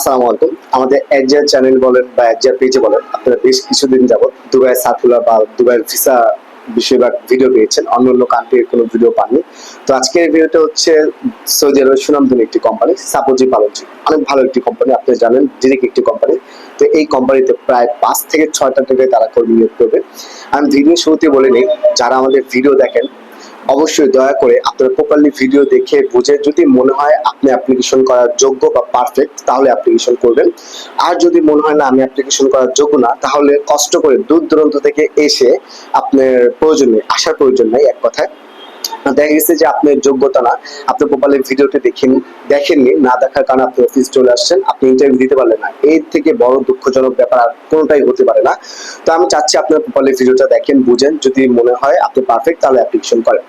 আসসালামু আলাইকুম। আমাদের এডজার চ্যানেল বলেন বা এডজার পেজে বলেন, আপনারা বেশ কিছুদিন যাবত দুবাই সার্কুলার বা দুবাইয়ের ভিসা বেশিরভাগ ভিডিও পেয়েছেন, অন্য অন্য কান্ট্রির কোনো ভিডিও পাননি। তো আজকের ভিডিওটা হচ্ছে সৌদি আরবের সুনামধন্য একটি কোম্পানি সাপোজি পালনজি, অনেক ভালো একটি কোম্পানি, আপনি জানেন ডিরেক্ট একটি কোম্পানি। তো এই কোম্পানিতে প্রায় 5 থেকে 6টা থেকে তারা কর্মী নিয়োগ করবে। আমি ভিডিও শুরুতে বলে নিই, যারা আমাদের ভিডিও দেখেন অবশ্যই দয়া করে আপনারা প্রপারলি ভিডিও দেখে বুঝে, যদি মনে হয় আপনি অ্যাপ্লিকেশন করার যোগ্য বা পারফেক্ট, তাহলে অ্যাপ্লিকেশন করবেন। আর যদি মনে হয় না আমি অ্যাপ্লিকেশন করার যোগ্য না, তাহলে কষ্ট করে দূর দূরান্ত থেকে এসে আপনার প্রয়োজন নেই, আসার প্রয়োজন নেই। এক কথায় দেখা গেছে যে আপনার যোগ্যতা না, আপনি প্রপারলি ভিডিওতে দেখেননি, না দেখার কারণে আপনি অফিস চলে আসছেন, আপনি ইন্টারভিউ দিতে পারলেন না। এর থেকে বড় দুঃখজনক ব্যাপার আর কোনোটাই হতে পারে না। তো আমি চাচ্ছি আপনার প্রপারলি ভিডিওটা দেখেন, বুঝেন, যদি মনে হয় আপনি পারফেক্ট তাহলে অ্যাপ্লিকেশন করেন।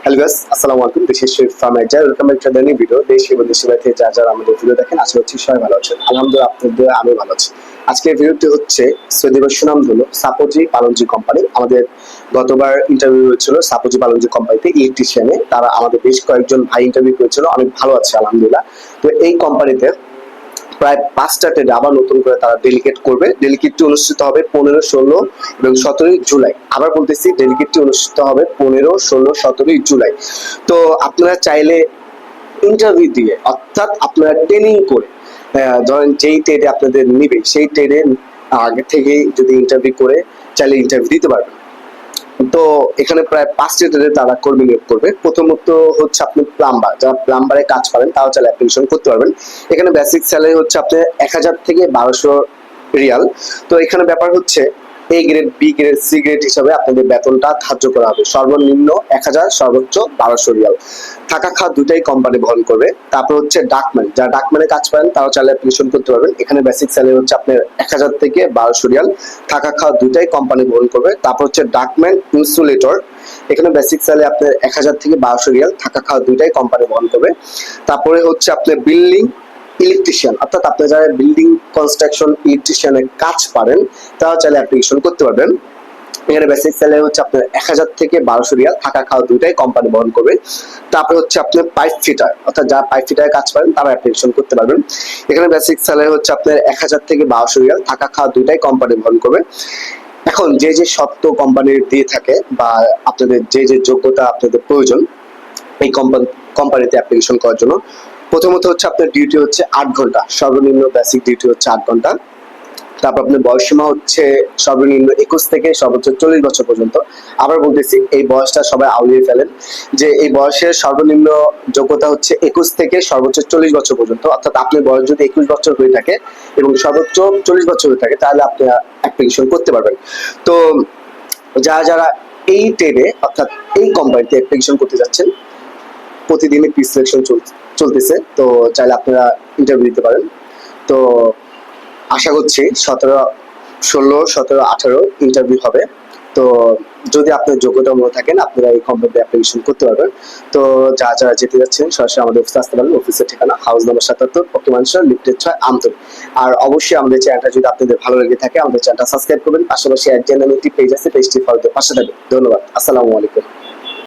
হ্যালো গাইস, আসসালামু আলাইকুম। দিস ইজ শরীফ ফ্রম এডজার। Welcome back to the new video. দেশ এবং দেশের বাইরে থেকে যারা আমাদের ভিডিও দেখেন, আশা করছি সবাই ভালো আছেন। আলহামদুলিল্লাহ, আপনাদের আমি ভালো আছি। আজকের ভিডিওটি হচ্ছে সৌদি আরবের সুনামধন্য সাপোজি পালনজি কোম্পানি। আমাদের গতবার ইন্টারভিউ হয়েছিল সাপোজি পালনজি কোম্পানিতে ইলেকট্রিশিয়ানে, তারা আমাদের বেশ কয়েকজন ভাই ইন্টারভিউ করেছিল, অনেক ভালো আছে আলহামদুলিল্লাহ। তো এই কোম্পানিতে প্রায় 5টা ট্রেডে আবার নতুন করে তারা ডেলিগেট করবে। ডেলিগেটটি অনুষ্ঠিত হবে 15, 16 এবং 17 জুলাই। আবার বলতেছি, ডেলিগেটটি অনুষ্ঠিত হবে 15, 16, 17 জুলাই। তো আপনারা চাইলে ইন্টারভিউ দিয়ে, অর্থাৎ আপনারা ট্রেনিং করে, ধরেন যেই ট্রেডে আপনাদের নিবে সেই ট্রেডে আগে থেকেই যদি ইন্টারভিউ করে চাইলে ইন্টারভিউ দিতে পারবেন। তো এখানে প্রায় 5টি ট্রেডে তারা কর্মী নিয়োগ করবে। প্রথমত হচ্ছে আপনি প্লাম্বার, যারা প্লাম্বারে কাজ করেন তাও চাইলে অ্যাপ্লিকেশন করতে পারবেন। এখানে বেসিক স্যালারি হচ্ছে আপনার 1000 থেকে 1200 রিয়াল। তো এখানে ব্যাপার হচ্ছে A grade, B grade, C grade হিসাবে আপনাদের বেতনটা ধার্য করা হবে। সর্বনিম্ন 1000, সর্বোচ্চ 1200 রিয়াল। থাকা খাওয়া দুটাই কোম্পানি বহন করবে। তারপর হচ্ছে ডাকম্যান, যারা ডাকম্যানে কাজ করেন তারাও চাইলে অ্যাপ্লিকেশন করতে পারবেন। এখানে বেসিক স্যালারি হচ্ছে আপনার 1000 থেকে 1200 রিয়াল। থাকা খাওয়া দুটাই কোম্পানি বহন করবে। তারপর হচ্ছে ডাকম্যান ইনসুলেটর, এখানে বেসিক স্যালারি আপনার 1000 থেকে 1200 রিয়াল। থাকা খাওয়া দুইটাই কোম্পানি বহন করবে। তারপরে হচ্ছে আপনার বিল্ডিং ইলেকট্রিশিয়ান, অর্থাৎ আপনি যারা বিল্ডিং কনস্ট্রাকশন ইলেকট্রিশিয়ানের কাজ পারেন তারা চাইলে অ্যাপ্লিকেশন করতে পারবেন। এখানে বেসিক স্যালারি হচ্ছে আপনার 1000 থেকে 1200 রিয়াল। থাকা খাওয়া দুইটাই কোম্পানি বহন করবে। তারপর হচ্ছে আপনার পাইপ ফিটার, অর্থাৎ যারা পাইপ ফিটারে কাজ করেন তারা অ্যাপ্লিকেশন করতে পারবেন। এখানে বেসিক স্যালারি হচ্ছে আপনার 1000 থেকে 1200 রিয়াল। থাকা খাওয়া দুইটাই কোম্পানি বহন করবে। এখন যে যে শর্ত কোম্পানির দিয়ে থাকে বা আপনাদের যে যে যোগ্যতা আপনাদের প্রয়োজন এই কোম্পানিতে অ্যাপ্লিকেশন করার জন্য, প্রথমত হচ্ছে আপনার ডিউটি হচ্ছে 8 ঘন্টা, সর্বনিম্ন বেসিক ডিউটি হচ্ছে 8 ঘন্টা। তারপর আপনার বয়সসীমা হচ্ছে সর্বনিম্ন 21 থেকে সর্বোচ্চ 40 বছর পর্যন্ত। আবার বলতেছি, এই বয়সটা সবাই আউলিয়ে ফেলেন, যে এই বয়সের সর্বনিম্ন যোগ্যতা হচ্ছে 21 থেকে সর্বোচ্চ 40 বছর পর্যন্ত। অর্থাৎ আপনার বয়স যদি 21 বছর হয়ে থাকে এবং সর্বোচ্চ 40 বছর হয়ে থাকে, তাহলে আপনি অ্যাপ্লিকেশন করতে পারবেন। তো যারা যারা এই ট্রেডে অর্থাৎ এই কোম্পানিতে অ্যাপ্লিকেশন করতে যাচ্ছেন, প্রতিদিনই প্রি সিলেকশন চলতেছে, তো চাইলে আপনারা ইন্টারভিউ দিতে পারেন। তো আশা করছি 17, 16, 17, 18 ইন্টারভিউ হবে। তো যদি আপনার যোগ্যতা মনে থাকেন আপনারা এই কোম্পানিতে অ্যাপ্লিকেশন করতে পারবেন। তো যারা যেতে যাচ্ছেন সরাসরি আমাদের অফিসে আসতে পারেন। অফিসের ঠিকানা হাউস নম্বর 77, পকিমানসর, লিফটেড 6, আমতলী। আর অবশ্যই আমাদের চ্যানেলটা যদি আপনাদের ভালো লেগে থাকে আমাদের চ্যানেলটা সাবস্ক্রাইব করবেন। পাশাপাশি একজন একটি পেজ আছে, পেজটি ফলো দিয়ে পাশে থাকবেন। ধন্যবাদ। আসসালামু আলাইকুম।